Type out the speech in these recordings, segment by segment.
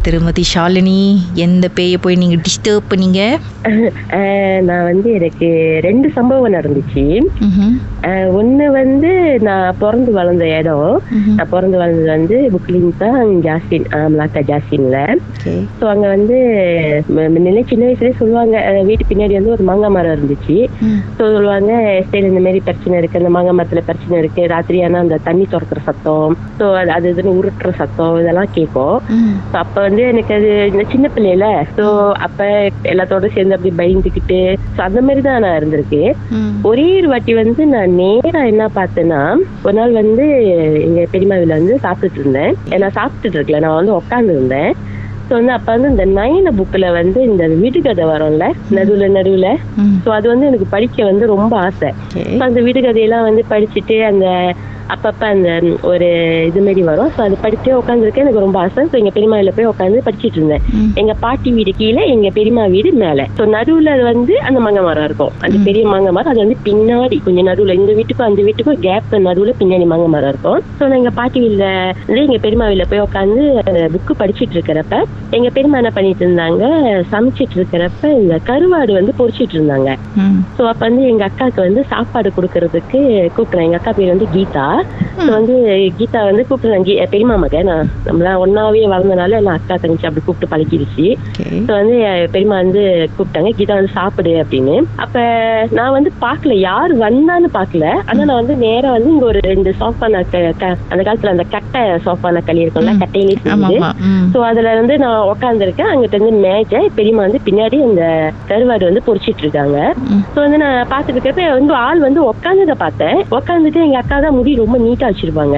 திருமதி ஷாலினி, எந்த பேயை போய் நீங்க டிஸ்டர்ப் பண்ணீங்க? நான் எனக்கு 2 சம்பவம் நடந்துச்சு. ஒண்ணு நான் பிறந்து வளர்ந்த இடம். நான் பிறந்து வளர்ந்தது புக்லிங் தான், ஜாஸ்மின், மலாக்கா ஜாஸ்மின்ல. ஸோ அங்க முன்ன சின்ன வயசுலயே சொல்லுவாங்க, வீட்டு பின்னாடி ஒரு மாங்காய் மரம் இருந்துச்சு. ஸோ சொல்லுவாங்க, ஸ்டைல் இந்த மாதிரி பிரச்சனை இருக்கு, அந்த மாங்காய் மரத்துல பிரச்சனை இருக்கு, ராத்திரி ஆனா அந்த தண்ணி திறக்கிற சத்தம், ஸோ அது இதுன்னு உருட்டுற சத்தம் இதெல்லாம் கேட்கும். அப்ப எனக்கு அது இந்த சின்ன பிள்ளைல, ஸோ அப்ப எல்லாத்தோட சேர்ந்து அப்படி பயந்துக்கிட்டு அந்த மாதிரி தான் நான் இருந்திருக்கேன். ஒரே ஒரு வாட்டி நான் நேரா என்ன பார்த்தேன்னா, ஒரு நாள் எங்க பெரியமாவில சாப்பிட்டுட்டு இருந்தேன். நான் சாப்பிட்டுட்டு இருக்கல, நான் உட்காந்து இருந்தேன். ஸோ அப்ப இந்த நயன புக்ல இந்த விடுகதை வரும்ல நடுவுல. ஸோ அது எனக்கு படிக்க ரொம்ப ஆசை. அந்த விடுகதையெல்லாம் படிச்சுட்டு அந்த அப்பப்ப அந்த ஒரு இது மாரி வரும். ஸோ அது படிச்சே உட்காந்துருக்கேன், எனக்கு ரொம்ப ஆசை. ஸோ எங்க பெரியமாவில போய் உட்காந்து படிச்சுட்டு இருந்தேன். எங்க பாட்டி வீடு கீழே, எங்க பெரியமா வீடு மேல. ஸோ நடுவுல அந்த மாங்காய் மரம் இருக்கும், அந்த பெரிய மாங்காய் மரம். அது பின்னாடி கொஞ்சம் நடுவுல, இந்த வீட்டுக்கும் அந்த வீட்டுக்கும் கேப் நடுவுல பின்னாடி மாங்காய் மரம் இருக்கும். ஸோ நான் எங்க பாட்டி வீட்டுல எங்க பெரியமாவில போய் உட்காந்து புக்கு படிச்சுட்டு இருக்கிறப்ப எங்க பெரியமா என்ன பண்ணிட்டு இருந்தாங்க, சமைச்சிட்டு இருக்கிறப்ப இந்த கருவாடு பொரிச்சிட்டு இருந்தாங்க. ஸோ அப்ப எங்க அக்காவுக்கு சாப்பாடு கொடுக்கறதுக்கு கூப்பிடுறேன். எங்க அக்கா பேர் கீதா. கீதா கூப்பிடுறாங்க, பெரியமா மக, நான் நம்மளாம் ஒன்னாவே வளர்ந்தனால எல்லாம் அக்கா தங்கச்சி அப்படி கூப்பிட்டு பழகிடுச்சு. ஸோ பெரியமா கூப்பிட்டாங்க, கீதா சாப்பிடு அப்படின்னு. அப்ப நான் பாக்கல, யாரு வந்தான்னு பாக்கல. ஆனா நான் நேரா இங்க ஒரு 2 சோஃபான, அந்த காலத்துல அந்த கட்டை சோஃபான களி இருக்கும்ல, கட்டையிலே செஞ்சு. ஸோ அதுல நான் உட்காந்துருக்கேன். அங்கிட்ட மேஜ பெரியமா பின்னாடி அந்த கருவாடு பொரிச்சிட்டு இருக்காங்க. ஸோ நான் பாத்துட்டு இருக்கப்ப ஆள் உட்காந்துத பார்த்தேன். உட்காந்துட்டு எங்க அக்கா தான் முடி ரொம்ப நீட்டா வச்சிருப்பாங்க.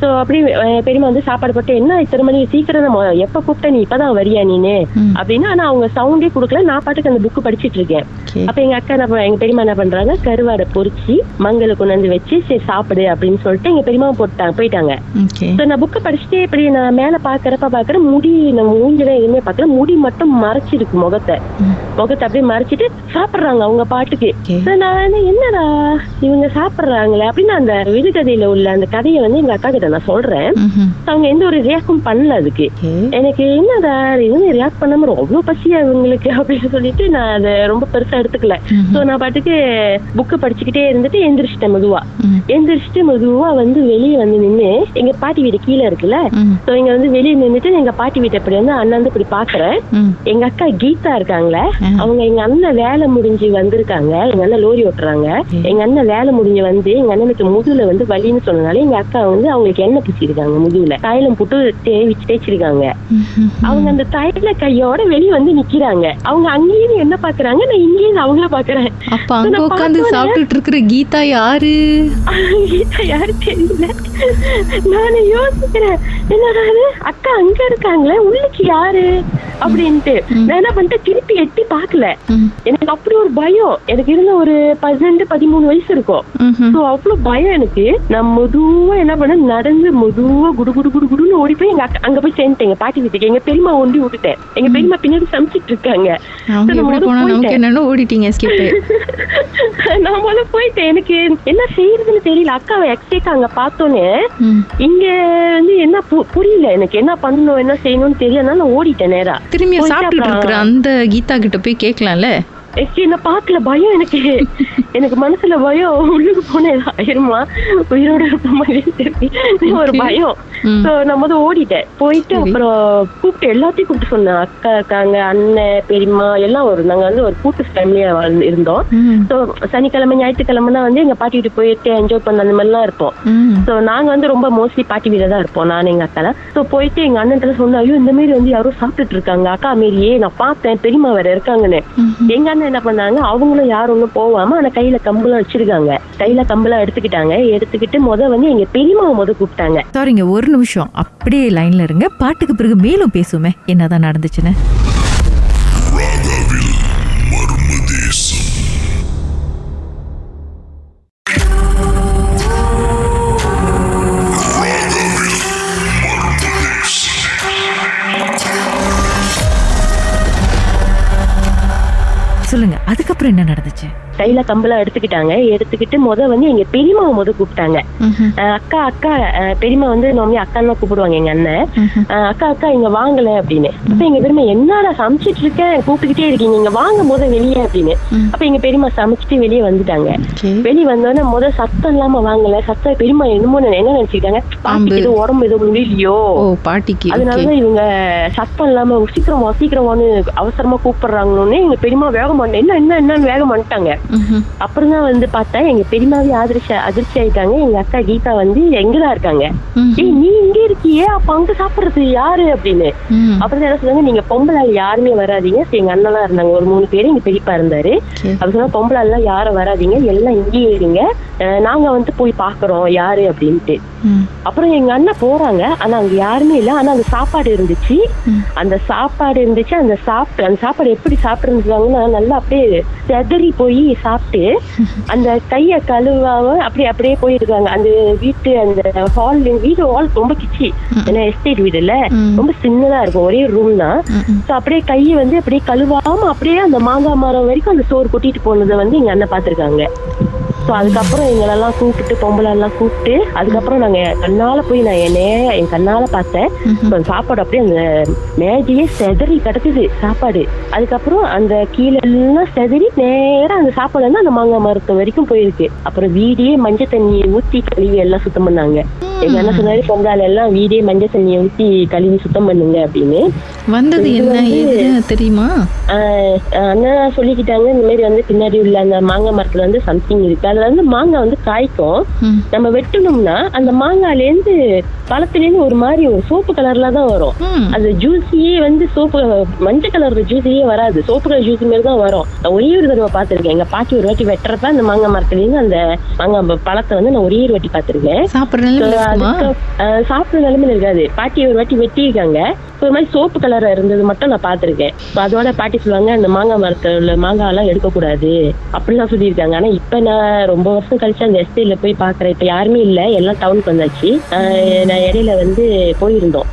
சோ அப்படி பெரியமா சாப்பாடு போட்டு, என்ன இத்தனை மணி சீக்கிரம் எப்ப கூப்பிட்ட, நீ இப்பதான் வரியா நீனு அப்படின்னு. ஆனா அவங்க சவுண்டே கொடுக்கல, நான் பாட்டுக்கு அந்த புக்கு படிச்சுட்டு இருக்கேன். அப்ப எங்க அக்கா எங்க பெரியமா என்ன பண்றாங்க, கருவாடை பொரிச்சு மங்கள கொண்டு வச்சு, சரி சாப்பிடு அப்படின்னு சொல்லிட்டு எங்க பெரியமா போயிட்டாங்க. நான் புக்கு படிச்சுட்டே இப்படி நான் மேல பாக்குற முடி, நம்ம மூஞ்சில எதுவுமே பாக்கல, முடி மட்டும் மறைச்சிருக்கு முகத்தை அப்படியே மறைச்சிட்டு சாப்பிடுறாங்க அவங்க பாட்டுக்கு. நான் என்னடா இவங்க சாப்பிடுறாங்களே அப்படின்னு அந்த விடுகதையில உள்ள அந்த கதையை எங்க அக்கா கிட்ட நான் சொல்றேன். அவங்க எந்த ஒரு ரியாக்டும் பண்ணல. அதுக்கு எனக்கு என்னடா இவங்க ரியாக்ட் பண்ணாம அவ்வளவு பசியா இவங்களுக்கு அப்படின்னு சொல்லிட்டு நான் அதை ரொம்ப பெருசா எடுத்துக்கல. சோ நான் பாட்டுக்கு புக்கு படிச்சுக்கிட்டே இருந்துட்டு எந்திரிச்சிட்டேன். எந்திரிச்சிட்டு மெதுவா வெளியே நின்னு, எங்க பாட்டி வீடு கீழே இருக்குல்ல, சோ இங்க வெளியே நின்னுட்டு எங்க பாட்டி வீட்டை இப்படி அண்ணன் இப்படி பாக்குறேன். எங்க அக்கா கீதா இருக்காங்களே, அவங்க எங்க அண்ணன் வேலை முடிஞ்சு வந்திருக்காங்க. எங்க அண்ணன் லோரி ஓட்டுறாங்க. எங்க அண்ணன் வேலை முடிஞ்சு எங்க அண்ணனுக்கு முதுகுல வலின்னு சொன்னனால எங்க அக்கா அவங்களுக்கு எண்ணெய் பூசிருக்காங்க, முதுகுல தைலம் போட்டு தேய்ச்சிருக்காங்க. அவங்க அந்த தைல கையோட வெளியே நிக்கிறாங்க. அவங்க அங்கேயும் என்ன பாக்குறாங்க, நான் இங்கேயும் அவங்கள பாக்குறேன். அப்ப அங்க உட்கார்ந்து சாப்பிட்டுட்டு இருக்கிற கீதா யாரு? கீதா யாரு தெரியல. நானே யோசிக்கிறேன், என்னடா அக்கா அங்க இருக்காங்களே, உள்ளுக்கு யாரு அப்படின்ட்டு. நான் என்ன பண்ணிட்டு திருப்பி எட்டி பாக்கல. எனக்கு அப்படி ஒரு பயம். எனக்கு இருந்த ஒரு 12-13 வயசு இருக்கும். அவ்வளவு பயம் எனக்கு. நான் மெதுவா என்ன பண்ண, நடந்து மெதுவா குடுன்னு ஓடி போய் அங்க போய் சேர்ந்துட்டேன் எங்க பாட்டி வீட்டுக்கு. எங்க பெரியமா ஒண்டி விட்டுட்டேன். எங்க பெரியமா பின்னாடி சமைச்சிட்டு இருக்காங்க. நான் முதல்ல போயிட்டேன். எனக்கு என்ன செய்யறதுன்னு தெரியல. அக்காவை எக்ஸேக்கா அங்க பார்த்தோன்னே இங்க என்ன புரியல, எனக்கு என்ன பண்ணணும் என்ன செய்யணும்னு தெரியல. நான் ஓடிட்டேன் நேரா. திரும்பி சாப்பிட்டுட்டு இருக்கிற அந்த கீதா கிட்ட போய் கேட்கலாம்ல. என்ன பாக்கல, பயம் எனக்கு. எனக்கு மனசுல பயம், உள்ளுக்கு போன ஆயிருமா, உயிரோட இருப்ப மாதிரி ஒரு பயம். நம்ம ஓடிட்டேன். போயிட்டு அப்புறம் கூப்பிட்டு எல்லாத்தையும் கூப்பிட்டு சொன்னேன். அக்கா இருக்காங்க, அண்ணன், பெரியம்மா எல்லாம் நாங்க ஒரு கூட்டு ஃபேமிலியா இருந்தோம். சோ சனிக்கிழமை ஞாயிற்றுக்கிழமைனா எங்க பாட்டி வீட்டு போயிட்டு என்ஜாய் பண்ண அந்த மாதிரி எல்லாம் இருப்போம். சோ நாங்க ரொம்ப மோஸ்ட்லி பாட்டி வீட தான் இருப்போம், நானும் எங்க அக்கா. சோ போயிட்டு எங்க அண்ணன் சொன்னா, ஐயோ இந்த மாதிரி யாரோ சாப்பிட்டுட்டு இருக்காங்க அக்கா மாரியே, நான் பார்த்தேன், பெரியம்மா வேற இருக்காங்கன்னு. எங்க அண்ணன் என்ன பண்ணாங்க, அவங்களும் யாரும் ஒண்ணும் போவாம ஆனா கையில கம்பெல்லாம் வச்சிருக்காங்க. கையில கம்பெல்லாம் எடுத்துக்கிட்டு எங்க பெரியம்மாவை கூப்பிட்டாங்க. சாரிங்க, ஒரு நிமிஷம் அப்படியே லைன்ல இருங்க. பாட்டுக்கு பிறகு மேலும் பேசுமே என்னதான் நடந்துச்சுன்னு. சொல்லுங்க, அதுக்கப்புறம் என்ன நடந்துச்சு? கையில கம்பெல்லாம் எடுத்துக்கிட்டு வந்து எங்க பெரியம்மாவை கூப்பிட்டாங்க. அக்கா அக்கா பெரியம்மா வந்து நார்மலி அக்கான்னு தான் கூப்பிடுவாங்க எங்க அண்ணன். அக்கா அக்கா இங்க வாங்கல அப்படின்னு. அப்ப எங்க பெரியம்மா என்னடா சமைச்சிட்டு இருக்கேன் கூப்பிட்டுக்கிட்டே இருக்கீங்க, இங்க வாங்க வெளியே அப்படின்னு. அப்ப எங்க பெரியம்மா சமைச்சிட்டு வெளியே வந்துட்டாங்க. வெளியே வந்தோடனே சத்தம் இல்லாம வாங்கல, சத்தம் பெரியம்மா என்னமோ என்ன நினைச்சுக்கிட்டாங்க, பாட்டிக்கு எதுவும் உடம்பு எதுவும் முடியலையோ பாட்டிக்கு, அதனாலதான் இவங்க சத்தம் இல்லாம சீக்கிரமானு அவசரமா கூப்பிடுறாங்கன்னு எங்க பெரியம்மா வேகம் பண்ண என்னன்னு வேகம் பண்ணிட்டாங்க. அப்புறம் தான் வந்து பார்த்தா எங்க பெரியம்மாவே அதிர்ச்சி ஆயிட்டாங்க. எங்க அக்கா கீதா வந்து எங்கதான் இருக்காங்க, நீ இங்க இருக்கியே அப்ப அங்க சாப்பிடுறது யாரு அப்படின்னு. அப்புறம் என்ன சொன்னாங்க, நீங்க பொம்பளை யாருமே வராதீங்க. எங்க அண்ணெல்லாம் இருந்தாங்க, ஒரு 3 பேரு, எங்க பெரியப்பா இருந்தாரு. அப்படி சொன்னா பொம்பளை எல்லாம் யாரும் வராதீங்க, எல்லாம் இங்கேயே இருங்க, நாங்க வந்து போய் பாக்குறோம் யாரு அப்படின்ட்டு. அப்புறம் எங்க அண்ணன் போறாங்க. ஆனா அங்க யாருமே இல்ல. ஆனா அந்த சாப்பாடு இருந்துச்சு. அந்த சாப்பாடு எப்படி சாப்பிட்டுருந்தாங்கன்னா நல்லா அப்படியே செதறி போய் சாப்பிட்டு அந்த கைய கழுவாம அப்படியே போயிருக்காங்க. அந்த வீட்டு அந்த வீடு ஹால் ரொம்ப கிச்சி, ஏன்னா எஸ்டேட் வீடு இல்ல, ரொம்ப சின்னதா இருக்கும், ஒரே ரூம் தான். அப்படியே கையை வந்து அப்படியே கழுவாம அப்படியே அந்த மாங்காய் மரம் வரைக்கும் அந்த சோறு கொட்டிட்டு போனதை வந்து எங்க அண்ணன் பாத்துருக்காங்க. அதுக்கப்புறம் எங்களெல்லாம் கூப்பிட்டு பொம்பளை எல்லாம் கூப்பிட்டு அதுக்கப்புறம் நாங்க கண்ணால போய் நான் என் கண்ணால பார்த்தேன். சாப்பாடு அப்படியே அந்த மேஜையே செதறி கிடக்குது சாப்பாடு. அதுக்கப்புறம் அந்த கீழே எல்லாம் செதறி நேரம் அந்த சாப்பாடு வந்து அந்த மாங்காய் மரத்து வரைக்கும் போயிருக்கு. அப்புறம் வீடியே மஞ்சள் தண்ணியை ஊத்தி கழுவி எல்லாம் சுத்தம் பண்ணாங்க. எங்க என்ன சொன்னாரு, பொங்கல் எல்லாம் வீடே மஞ்சள் தண்ணியை ஊத்தி கழுவி சுத்தம் பண்ணுங்க அப்படின்னு. வந்தது என்ன தெரியுமா? அண்ணா சொல்லிக்கிட்டாங்க, இந்த மாதிரி வந்து பின்னாடி உள்ள அந்த மாங்காய் மரத்துல வந்து சம்திங் இருக்கு. அதுல வந்து மாங்காய் வந்து காய்க்கும். நம்ம வெட்டணும்னா அந்த மாங்காயில இருந்து பழத்துல இருந்து ஒரு மாதிரி ஒரு சோப்பு கலர்ல தான் வரும். அது ஜூஸியே வந்து சோப்பு மஞ்சள் கலர் ஜூஸியே வராது, சோப்பு கலர் ஜூஸ் மாதிரி தான் வரும். நான் ஒரே ஒரு தடவை பாத்திருக்கேன். எங்க பாட்டி ஒரு வாட்டி வெட்டுறப்ப அந்த மாங்காய் மரத்துல இருந்து அந்த மாங்காய் பழத்தை வந்து நான் ஒரே ஒரு வாட்டி பாத்திருக்கேன். சாப்பிடுற நிலைமையில இருக்காது. பாட்டி ஒரு வாட்டி வெட்டியிருக்காங்க, ஒரு மாதிரி சோப்பு கலரா இருந்தது மட்டும் நான் பாத்திருக்கேன். அதோட பாட்டி சொல்லுவாங்க, அந்த மாங்காய் மரத்துல உள்ள மாங்காய் எல்லாம் எடுக்கக்கூடாது அப்படிலாம் சொல்லியிருக்காங்க. ஆனா இப்ப நான் ரொம்ப வருஷம் கழிச்சு அந்த எஸ்டேட்ல போய் பாக்குறேன். இப்ப யாருமே இல்ல, எல்லாம் டவுனுக்கு வந்தாச்சு. நான் இடையில வந்து போயிருந்தோம்.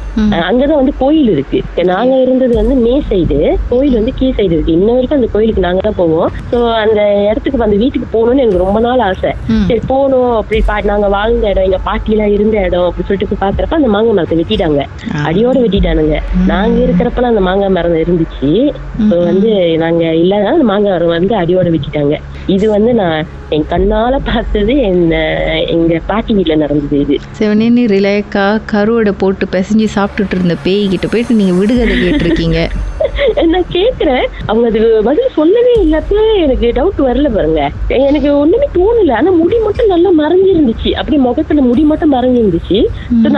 அங்கதான் வந்து கோயில் இருக்கு. நாங்க இருந்தது வந்து மே சைடு, கோயில் வந்து கீழ் சைடு இருக்கு. இன்ன வரைக்கும் அந்த கோயிலுக்கு நாங்க தான் போவோம். சோ அந்த இடத்துக்கு அந்த வீட்டுக்கு போகணும்னு எனக்கு ரொம்ப நாள் ஆசை. சரி போகணும் அப்படி நாங்க வாழ்ந்த இடம், எங்க பாட்டி எல்லாம் இருந்த இடம் அப்படி சொல்லிட்டு பாக்குறப்ப அந்த மாங்காய் மரத்தை வெட்டிட்டாங்க, அடியோட வெட்டிட்டானுங்க. நாங்க இருக்கிறப்பெல்லாம் அந்த மாங்காய் மரம் இருந்துச்சு. வந்து நாங்க இல்லாத அந்த மாங்காய் மரம் வந்து அடியோட வெட்டிட்டாங்க. இது வந்து நான் என் கண்ணால பார்த்தது எங்க பாட்டி வீட்டுல நடந்தது. இது செவனேன்னு ரிலேக்கா கருவோட போட்டு பிசைஞ்சு சாப்பிட்டுட்டு இருந்த பேய் கிட்ட போயிட்டு நீங்க விடுகதை கேட்டிருக்கீங்க. நான் கேக்குறேன், அவங்க அது பதில் சொல்லவே இல்லாத எனக்கு டவுட் வரல பாருங்க. எனக்கு ஒண்ணுமே தோணல. ஆனா முடி மட்டும் நல்லா மறைஞ்சிருந்துச்சு, அப்படி முகத்துல முடி மட்டும் மறைஞ்சிருந்துச்சு.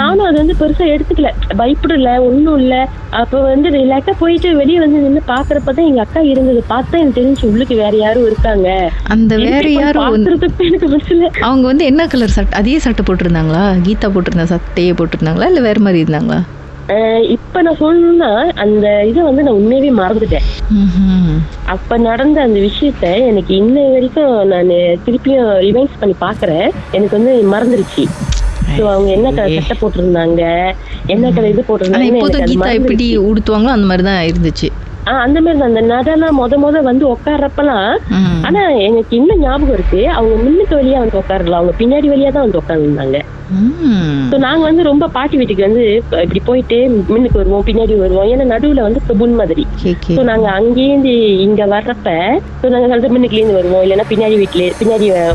நானும் அதை வந்து பெருசா எடுத்துக்கல, பயப்படல, ஒண்ணும் இல்ல. அப்ப வந்து ரிலாக்ஸா போயிட்டு வெளியே வந்து நின்று பாக்குறப்பதான் எங்க அக்கா இருந்தது பார்த்தா எனக்கு தெரிஞ்சு உள்ளுக்கு வேற யாரும் இருக்காங்க. அந்த வேற யாரும் எனக்கு மனசுல அவங்க வந்து என்ன கலர் சட்டை, அதே சட்டை போட்டிருந்தாங்களா, கீதா போட்டிருந்த சட்டையே போட்டிருந்தாங்களா இல்ல வேற மாதிரி இருந்தாங்களா? இப்ப நான் சொல்லணும்னா அந்த இதை வந்து நான் உண்மையாவே மறந்துட்டேன். அப்ப நடந்த அந்த விஷயத்த எனக்கு இன்ன வரைக்கும் நான் திருப்பியும் ரிவைஸ் பண்ணி பாக்குறேன், எனக்கு வந்து மறந்துருச்சு. அவங்க என்ன கலர் சட்டை போட்டிருந்தாங்க, என்ன கலர் இது போட்டிருந்தாங்க, எப்படி உடுத்துவாங்களோ அந்த மாதிரிதான் இருந்துச்சு. அந்த மாதிரி தான் அந்த நடெல்லாம் முத வந்து உட்கார்றப்பெல்லாம். ஆனா எனக்கு இன்னும் ஞாபகம் இருக்கு, அவங்க முன்னுக்கு வழியா வந்து உட்காரல, அவங்க பின்னாடி வழியா தான் வந்து உட்கார்ந்துருந்தாங்க. நாங்க வந்து ரொம்ப பாட்டி வீட்டுக்கு வந்து இப்படி போயிட்டு முன்னுக்கு வருவோம் பின்னாடி வருவோம், ஏன்னா நடுவுல வந்து கபுன் மாதிரி. நாங்க அங்கேருந்து இங்க வர்றப்ப நாங்க வந்து முன்னுக்குல இருந்து வருவோம், இல்லைன்னா பின்னாடி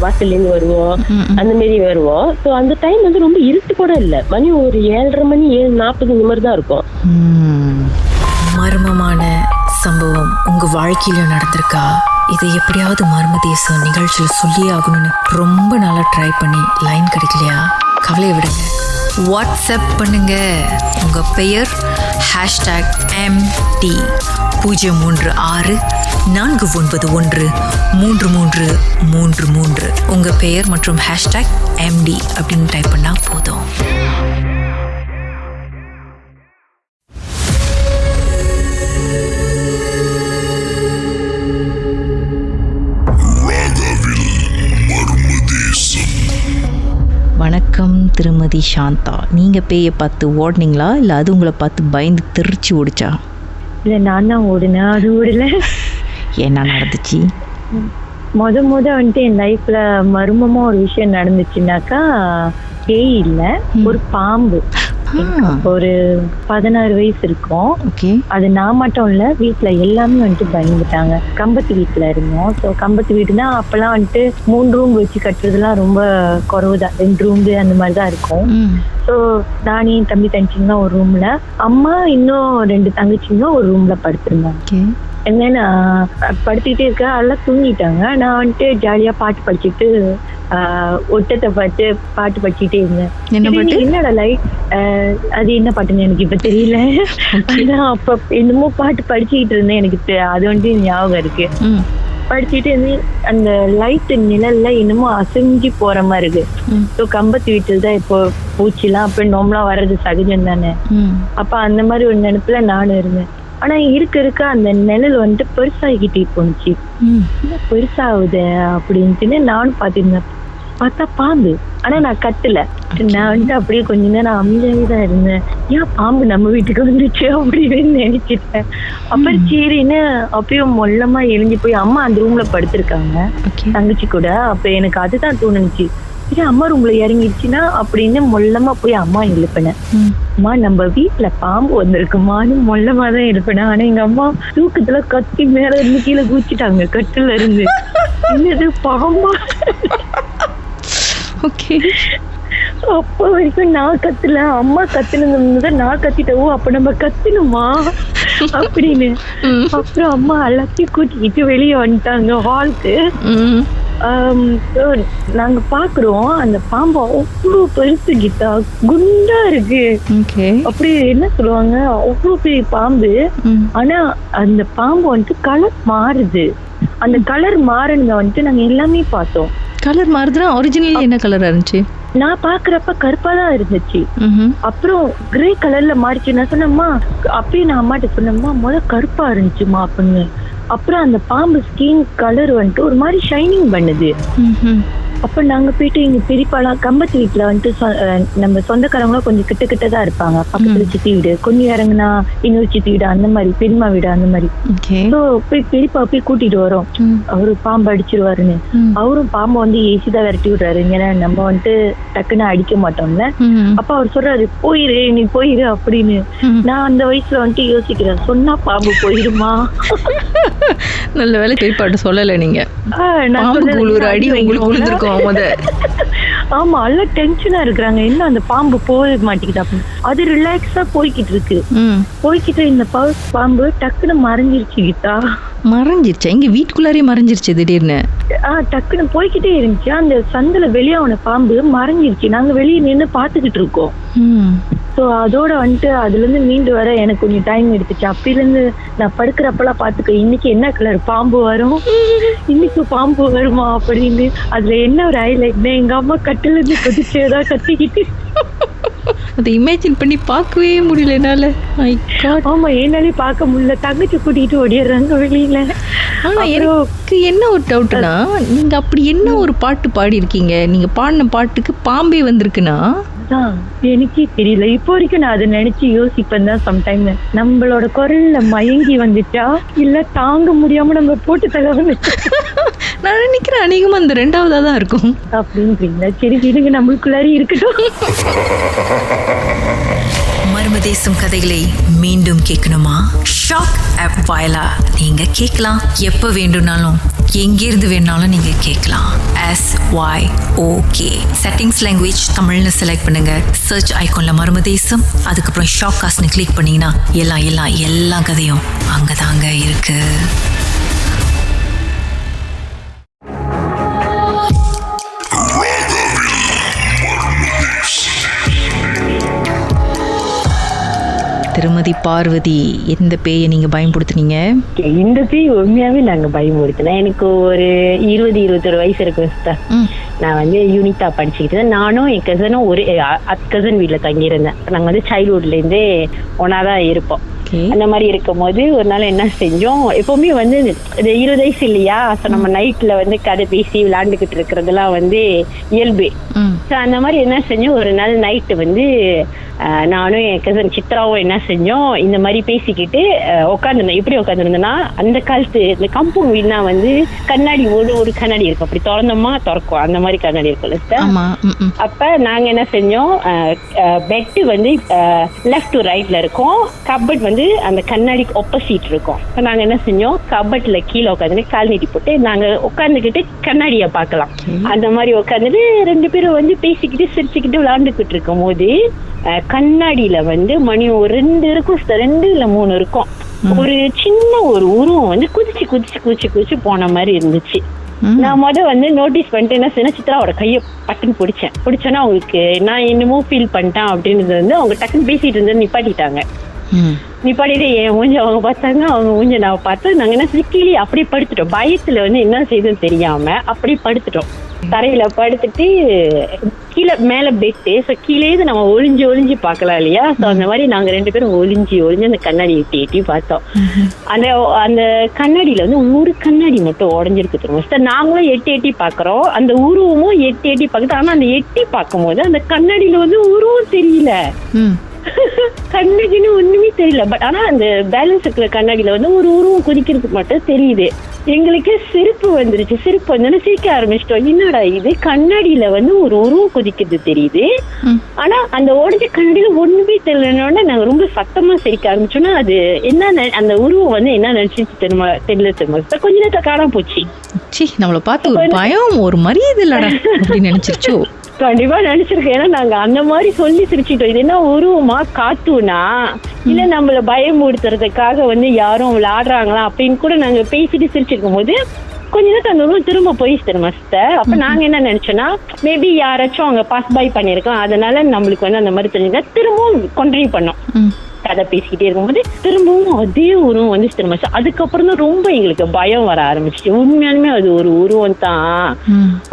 வாசல்ல இருந்து வருவோம், அந்த மாதிரி வருவோம். ஸோ அந்த டைம் வந்து ரொம்ப இருட்டு கூட இல்ல, மணி ஒரு 7:30 மணி 7:40 இந்த மாதிரி தான் இருக்கும். மர்மமான சம்பவம் உங்க வாழ்க்கையில நடந்திருக்கா? இதை எப்படியாவது மர்ம தேசம் நிகழ்ச்சியில் சொல்லியே ஆகணும்னு ரொம்ப நாளா ட்ரை பண்ணி லைன் கிடைக்கலையா? கவலையை விடுங்க, வாட்ஸ்அப் பண்ணுங்க. உங்க பெயர் #MT 036-491-3333. உங்க பெயர் மற்றும் #MD அப்படின்னு டைப் பண்ணா போதும். வணக்கம் திருமதி சாந்தா, நீங்க பேயை பார்த்து ஓடுனீங்களா இல்ல அது உங்களை பார்த்து பயந்து தெரிச்சு ஓடிச்சா? இல்ல நான் தான் ஓடுனேன், அது ஓடல. என்ன நடந்துச்சு? வந்துட்டு என் லைஃப்ல மர்மமா ஒரு விஷயம் நடந்துச்சுன்னாக்கா, பேய் இல்ல, ஒரு பாம்பு. ஒரு 16 வயசு இருக்கும். அது நான் மட்டும் இல்ல, வீட்டுல எல்லாமே வந்துட்டு பயந்துட்டாங்க. கம்பத்து வீட்டுல இருந்தோம். ஸோ கம்பத்து வீடுனா அப்பெல்லாம் வந்துட்டு 3 ரூம் வச்சு கட்டுறதுலாம் ரொம்ப குறைவுதான். 2 ரூம் அந்த மாதிரிதான் இருக்கும். ஸோ நானே தம்பி தங்கச்சிங்க ஒரு ரூம்ல, அம்மா இன்னும் 2 தங்கச்சிங்க ஒரு ரூம்ல படுத்திருந்தாங்க. என்னன்னா படுத்துக்கிட்டே இருக்க, எல்லாம் தூங்கிட்டாங்க. நான் வந்துட்டு ஜாலியா பாட்டு படிச்சுட்டு ஒட்டத்தை பார்த்து பாட்டு படிச்சுட்டே இருந்தேன். என்னோட லைஃப் அது என்ன பாட்டுன்னு எனக்கு இப்ப தெரியல. ஆனா அப்ப என்னமோ பாட்டு படிச்சுக்கிட்டு இருந்தேன். எனக்கு அது வந்துட்டு ஞாபகம் இருக்கு. படிச்சுட்டு இருந்து அந்த லைட் நிழல்ல என்னமோ அசைஞ்சு போற மாதிரி இருக்கு. ஸோ கம்பத்து வீட்டுல தான் இப்போ பூச்சிலாம் அப்ப நோம்பலாம் வர்றது சகஜம் தானே. அப்ப அந்த மாதிரி ஒரு நினைப்புல நானும் இருந்தேன். ஆனா இருக்க அந்த நிழல் வந்துட்டு பெருசாகிக்கிட்டே போனுச்சு. பெருசாகுது அப்படின்ட்டு நானும் பாத்துருந்தேன். பார்த்தா பாம்பு. ஆனா நான் கட்டல. நான் வந்துட்டு அப்படியே கொஞ்ச நேரம் அமைதியாதான் இருந்தேன். ஏன் பாம்பு நம்ம வீட்டுக்கு வந்துச்சு அப்படின்னு நினைச்சிட்டேன். அப்புறம் சரின்னு அப்பயும் மொல்லமா எழுஞ்சி போய் அம்மா அந்த ரூம்ல படுத்திருக்காங்க தங்கச்சி கூட. அப்ப எனக்கு அதுதான் தோணுச்சு, சரி அம்மா ரூம்ல இறங்கிடுச்சுன்னா அப்படின்னு மொல்லமா போய் அம்மா எழுப்பினேன். அம்மா நம்ம வீட்டுல பாம்பு வந்திருக்குமான்னு மொல்லமா தான் எழுப்பினேன். ஆனா எங்க அம்மா தூக்கத்துல கத்தி மேல இருந்து கீழே குதிச்சுட்டாங்க கட்டுல இருந்து. என்னது பாம்பா? அப்ப வரைக்கும் நான் கத்துல, அம்மா கத்துனது நான் கத்திட்டவோ, அப்ப நம்ம கத்தணுமா அப்படின்னு. அப்புறம் அம்மா எல்லாத்தையும் கூட்டிக்கிட்டு வெளியே வந்துட்டாங்க ஹாலுக்கு. நாங்க பாக்குறோம் அந்த பாம்பு அவ்வளவு பெருசு கீதா, குண்டா இருக்கு. அப்படி என்ன சொல்லுவாங்க, அவ்வளவு பெரிய பாம்பு. ஆனா அந்த பாம்பு வந்துட்டு கலர் மாறுது. அந்த கலர் மாறினத வந்துட்டு நாங்க எல்லாமே பார்த்தோம். கலர் மாறுதுன்னா ஒரிஜினல் என்ன கலரா இருந்துச்சு? நான் பாக்குறப்ப கருப்பா தான் இருந்துச்சு. அப்புறம் கிரே கலர்ல மாறிச்சு. நான் சொன்னம்மா, அப்பயே நான் அம்மாட்ட சொன்னம்மா, கருப்பா இருந்துச்சுமா அப்படின்னு. அப்புறம் அந்த பாம்பு ஸ்கின் கலர் வந்துட்டு ஒரு மாதிரி ஷைனிங் பண்ணுது. அப்ப நாங்க போயிட்டு எங்க பெரியப்பாலாம் கம்பத்து வீட்டுல வந்துட்டு நம்ம சொந்தக்காரங்களும் கொஞ்சம் கிட்ட தான் இருப்பாங்க. பக்கத்துல சித்தி வீடு, கொஞ்சம் இறங்குனா இன்னொரு சித்தி வீடு, அந்த மாதிரி பெரியமா வீடு அந்த மாதிரி. போய் பெரியப்பா போய் கூட்டிட்டு வரோம். அவரு பாம்பு அடிச்சிருவாருன்னு. அவரும் பாம்பை வந்து ஏசி தான் விரட்டி விடுறாரு. ஏன்னா நம்ம வந்துட்டு டக்குன்னு அடிக்க மாட்டோம்ல. அப்ப அவர் சொல்றாரு, போயிரு நீ போயிரு அப்படின்னு. நான் அந்த வயசுல வந்துட்டு யோசிக்கிறேன், சொன்னா பாம்பு போயிருமா? நல்ல வேலை பெரியப்பாட்ட சொல்லல நீங்க. அடி உங்களுக்கு ஆமா, எல்லாம் டென்ஷனா இருக்கிறாங்க. என்ன அந்த பாம்பு போக மாட்டேங்குது அப்படின்னு. அது ரிலாக்ஸா போய்கிட்டு இருக்கு. போய்கிட்டு இந்த பாம்பு டக்குன்னு மறைஞ்சிருச்சு கீதா. மறைஞ்சிருச்சா? இங்க வீட்டுக்குள்ளாரே மறைஞ்சிருச்சு திடீர்னு. டக்குன்னு போய்கிட்டே இருந்துச்சு. அந்த சந்தில வெளியாவன பாம்பு மறைஞ்சிருச்சு. நாங்க வெளியே நின்று பாத்துக்கிட்டு இருக்கோம். ஸோ அதோட வந்துட்டு அதுல இருந்து மீண்டு வர எனக்கு கொஞ்சம் டைம் எடுத்துச்சு. அப்பையில இருந்து நான் படுக்கிறப்பெல்லாம் பாத்துக்க, இன்னைக்கு என்ன கலர் பாம்பு வரும், இன்னைக்கு பாம்பு வருமா அப்படின்னு. அதுல என்ன ஒரு ஹைலைட்னா, எங்க அம்மா கட்டில இருந்து கொதிச்சேதான் கத்திக்கிட்டு. அதை இமேஜின் பண்ணி பார்க்கவே முடியல என்னால. ஆமா, என்னாலே பார்க்க முடியல. தங்கச்சி கூட்டிட்டு ஓடிடுறாங்க வெளியில. ஆனா எனக்கு என்ன ஒரு டவுட்னா, நீங்க அப்படி என்ன ஒரு பாட்டு பாடி இருக்கீங்க? நீங்க பாடின பாட்டுக்கு பாம்பே வந்திருக்குன்னா எனக்கே தெரியல. இப்போ வரைக்கும் நான் அதை நினைச்சு யோசிப்பேன் தான் சம்டைம். நம்மளோட குரல்ல மயங்கி வந்துட்டா, இல்ல தாங்க முடியாம நம்ம போட்டு தகவல். நான் நினைக்கிறேன் அநேகமா அந்த 2வதா தான் இருக்கும் அப்படின்றீங்களா? சரி இருங்க, நம்மளுக்குள்ளாரி இருக்கட்டும். மர்மதேசம் கதைகளை மீண்டும் கேட்கணுமா? ஷாக் ஆப் வாயிலா நீங்க கேட்கலாம். எப்ப வேண்டும்னாலும் எங்கிருந்து வேணாலும் நீங்க கேட்கலாம். SYOK செட்டிங்ஸ் லாங்குவேஜ் தமிழ்னு செலக்ட் பண்ணுங்க. சர்ச் ஐகான்ல மர்மதேசம், அதுக்கப்புறம் ஷாக் காஸ்ட்னு கிளிக் பண்ணீங்கன்னா எல்லா கதையும் அங்கதாங்க இருக்கு. திருமதி பார்வதி, எந்த பேயை நீங்க பயன்படுத்துனீங்க? இந்த பேய் உண்மையாவே நாங்க பயன்படுத்தினேன். எனக்கு ஒரு 20-21 வயசு இருக்கும். நான் வந்து யூனிட்டா படிச்சுக்கிட்டு, நானும் என் கசனும் ஒரு கசன் வீட்டுல தங்கியிருந்தேன். நாங்க வந்து சைல்ட்ஹுட்ல இருந்தே ஒன்னாதான் இருப்போம். அந்த மாதிரி இருக்கும் போது ஒரு நாள் என்ன செஞ்சோம், எப்பவுமே வந்து இந்த 20 வயசு இல்லையா, நம்ம நைட்ல வந்து கதை பேசி விளையாண்டுகிட்டு இருக்கிறதுலாம் வந்து இயல்பு. அந்த மாதிரி என்ன செஞ்சோம், ஒரு நாள் நைட்டு வந்து நானும் என் கசன் சித்ராவும் என்ன செஞ்சோம், இந்த மாதிரி பேசிக்கிட்டு உட்காந்துருந்தோம். எப்படி உட்காந்துருந்தோம்னா, அந்த காலத்து இந்த கம்பவுண்ட் வீடுனா வந்து கண்ணாடி ஒரு கண்ணாடி இருக்கும், அப்படி திறந்தோமா திறக்கும், அந்த மாதிரி கண்ணாடி இருக்கும்ல. அப்ப நாங்க என்ன செஞ்சோம், பெட்டு வந்து லெஃப்ட் டு ரைட்ல இருக்கும், கபட் வந்து அந்த கண்ணாடிக்கு ஆப்போசிட் இருக்கும். இப்ப நாங்க என்ன செஞ்சோம், கபட்ல கீழே உட்காந்து கால் நீட்டி போட்டு நாங்க உட்காந்துக்கிட்டு கண்ணாடிய பாக்கலாம். அந்த மாதிரி உட்காந்துட்டு 2 பேரும் வந்து பேசிக்கிட்டு சிரிச்சுக்கிட்டு விளையாண்டுக்கிட்டு இருக்கும் போது கண்ணாடியில வந்து மணி ஒரு 2 இருக்கும், 2 இல்ல 3 இருக்கும், ஒரு சின்ன ஒரு உருவம் வந்து குதிச்சு குதிச்சு குதிச்சு குதிச்சு போன மாதிரி இருந்துச்சு. நான் வந்து நோட்டீஸ் பண்ணிட்டு என்ன செய்ய, சித்ராவோட கையை பட்டுன்னு பிடிச்சோன்னா அவங்களுக்கு நான் என்னமோ ஃபீல் பண்ணிட்டேன் அப்படின்றது வந்து அவங்க டக்குன்னு பேசிட்டு இருந்தது நிப்பாட்டிட்டாங்க. நிப்பாட்டிட்டு என் மூஞ்ச அவங்க பார்த்தாங்க, அவங்க மூஞ்ச நான் பார்த்தா நாங்க என்ன கீழே அப்படியே படுத்துட்டோம். பயத்துல வந்து என்ன செய்யுதுன்னு தெரியாம அப்படியே படுத்துட்டோம். தரையில படுத்துட்டு கீழே மேல பெட்டு, ஸோ கீழே நம்ம ஒளிஞ்சு பார்க்கலாம் இல்லையா. ஸோ அந்த மாதிரி நாங்க 2 பேரும் ஒளிஞ்சு அந்த கண்ணாடி எட்டி பார்த்தோம். அந்த கண்ணாடியில வந்து ஒரு கண்ணாடி மட்டும் உடஞ்சிருக்கு தெரியுமா சார். நாங்களும் எட்டி பாக்குறோம், அந்த உருவமும் எட்டி பார்க்குது. ஆனா அந்த எட்டி பார்க்கும் போது அந்த கண்ணாடியில வந்து உருவம் தெரியல, கண்ணாடின்னு ஒண்ணுமே தெரியல. பட் ஆனா அந்த பேலன்ஸ் இருக்கிற கண்ணாடியில வந்து ஒரு உருவம் குதிக்கிறதுக்கு மட்டும் தெரியுது. எங்களுக்கு சிரிப்பு வந்துருச்சு. சிரிப்பு வந்து சிரிக்க ஆரம்பிச்சிட்டோம். என்னடா இது, கண்ணாடியில வந்து ஒரு உருவம் குதிக்கிறது தெரியுது, ஆனா அந்த உடஞ்ச கண்ணாடியில ஒண்ணுமே தெரியலன்னு நாங்க ரொம்ப சத்தமா சிரிக்க ஆரம்பிச்சோம்னா அது என்ன, அந்த உருவம் வந்து என்ன நினைச்சிச்சு தெரியல. கொஞ்ச நேரத்தை காணாம போச்சு. நம்மள பார்த்து ஒரு பயம், ஒரு மரியாதை இல்லடா அப்படின்னு நினைச்சிருச்சோ. கண்டிப்பா நினைச்சிருக்கேன். ஏன்னா நாங்க அந்த மாதிரி சொல்லி சிரிச்சிட்டோம். இது என்ன உருவமா, காத்துனா இல்ல நம்மள பயமுறுத்துறதுக்காக வந்து யாரும் விளையாடுறாங்களா அப்படின்னு கூட நாங்க பேசிட்டு சிரிச்சிருக்கும் போது கொஞ்ச நேரத்தை அந்த உருவம் திரும்ப போயிச்சு தெரியுமா சிஸ்டர். அப்ப நாங்க என்ன நினைச்சோம்னா, மேபி யாராச்சும் அவங்க பாஸ் பை பண்ணிருக்கோம், அதனால நம்மளுக்கு வந்து அந்த மாதிரி தெரிஞ்சுங்க திரும்பவும் கண்டினியூ பண்ணோம். கதை பேசிக்கிட்டே இருக்கும்போது திரும்பவும் அதே உருவம் வந்து திரும்ப. அதுக்கப்புறம் தான் ரொம்ப எங்களுக்கு பயம் வர ஆரம்பிச்சிச்சு. உண்மையாலுமே அது ஒரு உருவம் தான்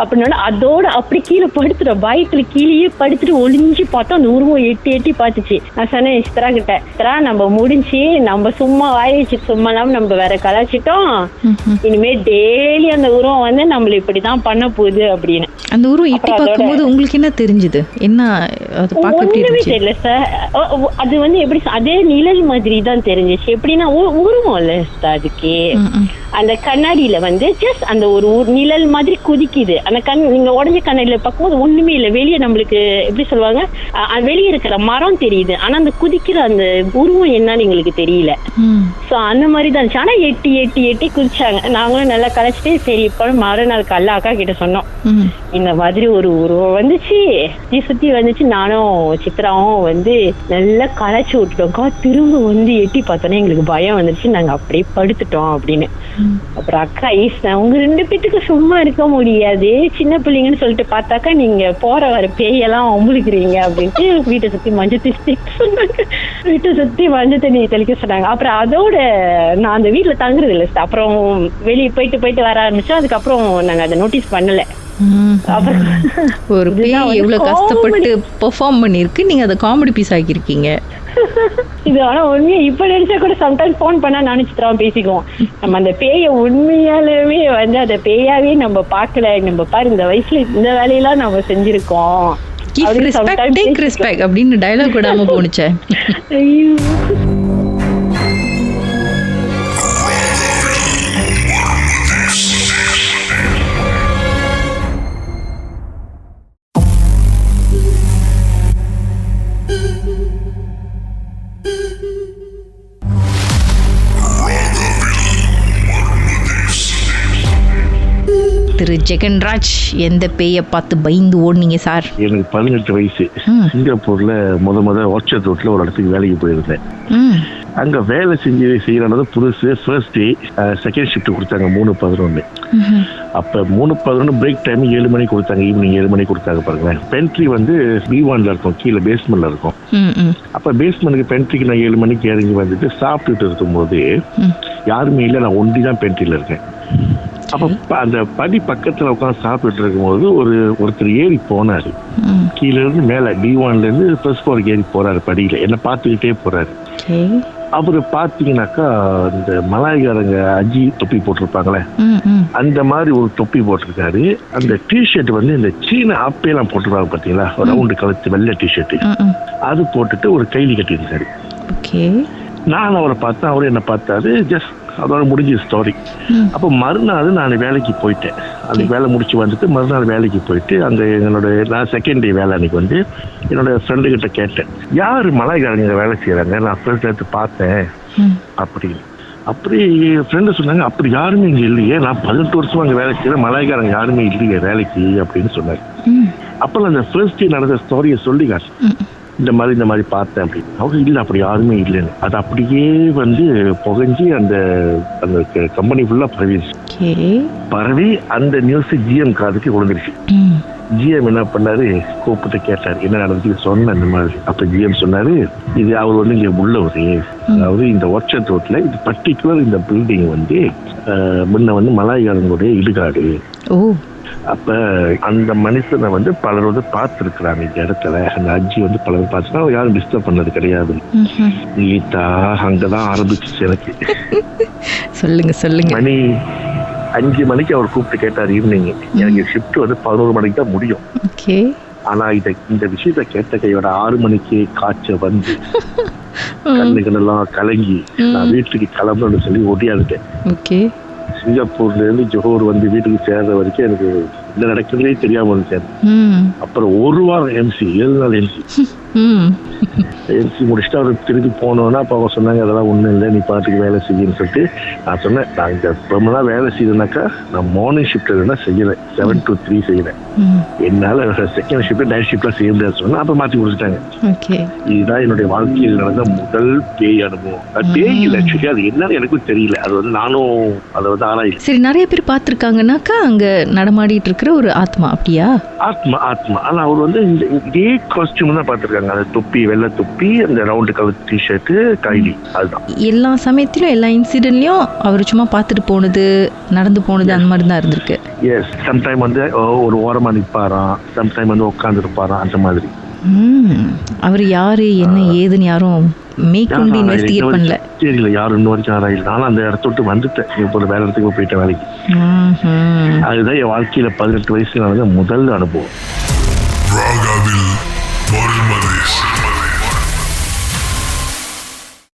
அப்படின்னா அதோட அப்படி கீழே படுத்துட்டோம். பயத்துல கீழேயே படுத்துட்டு ஒளிஞ்சு பார்த்தோம். அந்த உருவம் எட்டி பார்த்துச்சு. நான் சொன்னேன் சித்ரா கிட்ட, சித்ரா நம்ம முடிஞ்சு, நம்ம சும்மா வாய வச்சு சும்மா இல்லாம நம்ம வேற கலாச்சிட்டோம், இனிமே டெய்லி அந்த உருவம் வந்து நம்மள இப்படிதான் பண்ண போகுது அப்படின்னு. அந்த உருவம் எட்டி பார்க்கும்போது உங்களுக்கு என்ன தெரிஞ்சது? என்ன அது பார்க்க எப்படி இருந்துச்சு? தெரியல சார், அது வந்து எப்படி அதே நிழல் மாதிரி தான் தெரிஞ்சிச்சு. எப்படின்னா உருவம் இல்ல அதுக்கு, அந்த கண்ணாடியில வந்து ஜஸ்ட் அந்த ஒரு நிழல் மாதிரி குதிக்குது. அந்த நீங்க உடஞ்ச கண்ணாடியில பார்க்கும்போது ஒண்ணுமே இல்லை. வெளியே நம்மளுக்கு எப்படி சொல்லுவாங்க, வெளியே இருக்கிற மரம் தெரியுது, ஆனா அந்த குதிக்கிற அந்த உருவம் என்னன்னு எங்களுக்கு தெரியல. சோ அந்த மாதிரி தான் இருந்துச்சு. ஆனா எட்டி குதிச்சாங்க. நாங்களும் நல்லா கலைச்சிட்டு சரி இப்ப மறுநாள் கல்ல அக்கா கிட்ட சொன்னோம், இந்த மாதிரி ஒரு உருவம் வந்துச்சு, சுத்தி வந்துச்சு. நானும் சித்ராவும் வந்து நல்லா கலைச்சு விட்டுட்டோம். திரும்ப வந்து எட்டி பார்த்தோன்னே எங்களுக்கு பயம் வந்துருச்சு, நாங்க அப்படியே படுத்துட்டோம் அப்படின்னு. அப்புறம் அக்கா உங்க 2 பேத்துக்கு சும்மா இருக்க முடியாது, சின்ன பிள்ளைங்கன்னு சொல்லிட்டு பார்த்தாக்கா நீங்க போற வர பேயெல்லாம் அமுழுக்கிறீங்க அப்படின்ட்டு வீட்டை சுத்தி மஞ்சள் தண்ணி சொன்னாங்க. வீட்டை சுத்தி மஞ்சள் தண்ணி தெளிக்க சொன்னாங்க. அப்புறம் அதோட நான் அந்த வீட்டுல தங்குறது இல்லை. அப்புறம் வெளியே போயிட்டு வர ஆரம்பிச்சோம். அதுக்கப்புறம் நாங்க அதை நோட்டீஸ் பண்ணல. ஒரு பேய் எவ்வளவு கஷ்டப்பட்டு பெர்ஃபார்ம் பண்ணிருக்கு, நீங்க அதை காமெடி பீஸ் ஆக்கியிருக்கீங்க. இது ஆனா உண்மையா இப்ப நினைச்சா கூட சம்டைம்ஸ் போன் பண்ணா நினைச்சுதான் பேசிக்குவோம். நம்ம அந்த பேய உண்மையாலுமே வந்து அந்த பேயாவே நம்ம பாக்கல. நம்ம பாரு இந்த வயசுல இந்த வேலையெல்லாம் நம்ம செஞ்சிருக்கோம் அப்படின்னு டயலாக் விடாம போனுச்சே. திரு ஜெகன்ராஜ், எந்த பேயை பார்த்து பயந்து ஓடுனீங்க சார்? எனக்கு 18 வயசு. சிங்கப்பூர்ல முத ஆர்ச்சர்ட் ரோட்ல ஒரு இடத்துக்கு வேலைக்கு போயிருந்தேன். அங்க வேலை செய்யறது புதுசு. ஃபர்ஸ்ட் டே செகண்ட் ஷிஃப்ட் கொடுத்தாங்க 3:11. அப்ப 3:11 பிரேக் டைம் 7 மணிக்கு கொடுத்தாங்க. ஈவினிங் 7 மணிக்கு கொடுத்தாங்க. பாருங்களேன், பென்ட்ரி வந்து B1ல இருக்கும், கீழே பேஸ்மெண்ட்ல இருக்கும். அப்ப பேஸ்மெண்ட்டுக்கு பென்ட்ரிக்கு நான் 7 மணிக்கு இறங்கி வந்துட்டு சாப்பிட்டுட்டு இருக்கும் போது யாருமே இல்லை, நான் ஒண்டி தான் பென்ட்ரியில இருக்கேன். அப்ப அந்த படி பக்கத்துல உட்காந்து சாப்பிட்டு இருக்கும் போது ஒருத்தர் ஏறி போனாரு. கீழே இருந்து மேல B1ல இருந்து ஃபர்ஸ்ட் ஃப்ளோருக்கு ஏறி போறாரு படியில. என்ன பார்த்துக்கிட்டே போறாரு. அவரு பாத்தீங்கன்னாக்கா இந்த மலாய்க்காரங்க அஜி தொப்பி போட்டிருப்பாங்களே அந்த மாதிரி ஒரு தொப்பி போட்டிருக்காரு. அந்த டிஷர்ட் வந்து இந்த சீன ஆப்பையெல்லாம் போட்டிருப்பாங்க பாத்தீங்களா, ரவுண்டு கழுத்து வெள்ளை டிஷர்ட், அது போட்டுட்டு ஒரு கைலி கட்டியிருந்தாரு. நான் அவரை பார்த்தேன், அவரு என்ன பார்த்தாரு. ஜஸ்ட் அதோட முடிஞ்ச ஸ்டோரி. அப்போ மறுநாள் நான் வேலைக்கு போயிட்டேன். அன்னைக்கு வேலை முடிச்சு வந்துட்டு மறுநாள் வேலைக்கு போயிட்டு அங்கே நான் செகண்ட் டே வேலை அன்னைக்கு வந்து என்னோட ஃப்ரெண்டு கிட்ட கேட்டேன், யார் மலாய்க்காரங்க வேலை செய்யறாங்க, நான் ஃபர்ஸ்ட் எடுத்து பார்த்தேன் அப்படின்னு. அப்படி ஃப்ரெண்டு சொன்னாங்க, அப்படி யாருமே இங்கே இல்லையே, நான் 18 வருஷமா அங்கே வேலை செய்யறேன், மலாய்க்காரங்க யாருமே இல்லையே வேலைக்கு அப்படின்னு சொன்னாரு. அப்போ நான் அந்த ஃபர்ஸ்ட் டே நடந்த ஸ்டோரியை சொல்லி காட்டு, இந்த மாதிரி பார்த்தேன் அப்படின்னு. அவங்க இல்லை அப்படி யாருமே இல்லைன்னு. அது அப்படியே வந்து புகஞ்சி அந்த அந்த கம்பெனி ஃபுல்லா பரவி அந்த நியூஸ் ஜிஎம் காதுக்கு விழுந்துருச்சு. ஜிஎம் என்ன பண்ணாரு, கூப்பிட்டு கேட்டாரு என்ன நடந்துச்சு, சொன்ன இந்த மாதிரி. அப்ப ஜிஎம் சொன்னாரு, இது அவர் வந்து இங்க உள்ளவரு, அதாவது இந்த ஒர்க்ஷாப் ரோட்ல இது பர்டிகுலர் இந்த பில்டிங் வந்து முன்ன வந்து மலாய்க்காரங்களுடைய இடுகாடு. அப்ப அந்த மனுஷனை வந்து பலர் வந்து பார்த்துருக்குறாங்க இந்த இடத்துல. அந்த அஜி வந்து பலர் பார்த்துனா யாரும் டிஸ்டர்ப் பண்ணது கிடையாது. கீதா அங்கதான் ஆரம்பிச்சிச்சு எனக்கு. சொல்லுங்க. மணி 5 மணிக்கு அவர் கூப்பிட்டு கேட்டார் ஈவினிங். எனக்கு ஷிஃப்ட் வந்து 11 மணிக்கு தான் முடியும். ஆனா இந்த விஷயத்த கேட்ட கையோட 6 மணிக்கு காய்ச்சல் வந்து கண்ணுகளெல்லாம் கலங்கி நான் வீட்டுக்கு கிளம்புன்னு சொல்லி ஓடியாந்துட்டேன். சிங்கப்பூர்ல இருந்து ஜோஹர் வந்து வீட்டுக்கு சேர்ற வரைக்கும் எனக்கு என்ன நடக்கிறதே தெரியாம இருந்துச்சு. அப்புறம் ஒரு வாரம் எம்சி 7 நாள் எம்சி முடிச்சுட்டு அவர் திருப்பி போனோன்னா அப்ப அவங்க சொன்னாங்க, அதெல்லாம் ஒண்ணும் இல்லை, நீ பாட்டுக்கு வேலை செய்யன்னு சொல்லிட்டு. நான் சொன்னேன், நான் இந்த பெர்மனா வேலை செய்யறேனாக்கா நான் மார்னிங் ஷிஃப்ட் எதுனா செய்யறேன், 7 to 3 செய்யறேன், என்னால செகண்ட் ஷிஃப்ட் நைட் ஷிஃப்ட்லாம் செய்ய முடியாது சொன்னா அப்ப மாத்தி கொடுத்துட்டாங்க. இதுதான் என்னுடைய வாழ்க்கையில் நடந்த முதல் பேய் அனுபவம். பேய் இல்லை ஆக்சுவலி, அது என்னன்னு எனக்கும் தெரியல. அது வந்து நானும் அதை வந்து ஆராயில. சரி, நிறைய பேர் பார்த்திருக்காங்கன்னாக்கா அங்க நடமாடிட்டு இருக்கிற ஒரு ஆத்மா. அப்படியா? ஆத்மா. ஆனா அவர் வந்து இதே காஸ்டியூம் தான் பார்த்திருக்காங்க. அந்த தொப்பி, வெள்ளை தொப்பி, அந்த ரவுண்டு கலர் டிஷர்ட், கைலி, அதுதான். எல்லா சமயத்திலும் எல்லா இன்சிடென்ட்லயும் அவர் சும்மா பார்த்துட்டு போனது, நடந்து போனது, அந்த மாதிரி தான் இருந்திருக்கு. எஸ், சம்டைம் வந்து ஒரு ஓரமா நிற்பாராம், சம்டைம் வந்து உட்கார்ந்து இருப்பாராம், அந்த மாதிரி. அவர் யாரு என்ன ஏதுன்னு யாரும் மேற்கொண்டு இன்வெஸ்டிகேட் பண்ணல. தெரியல, யாரும் இன்ன வரைக்கும் ஆராயில. நானும் அந்த இடத்த விட்டு வந்துட்டேன், இப்போ வேற இடத்துக்கு போயிட்டேன் வேலைக்கு. அதுதான் என் வாழ்க்கையில 18 வயசுல நடந்த முதல் அனுபவம்.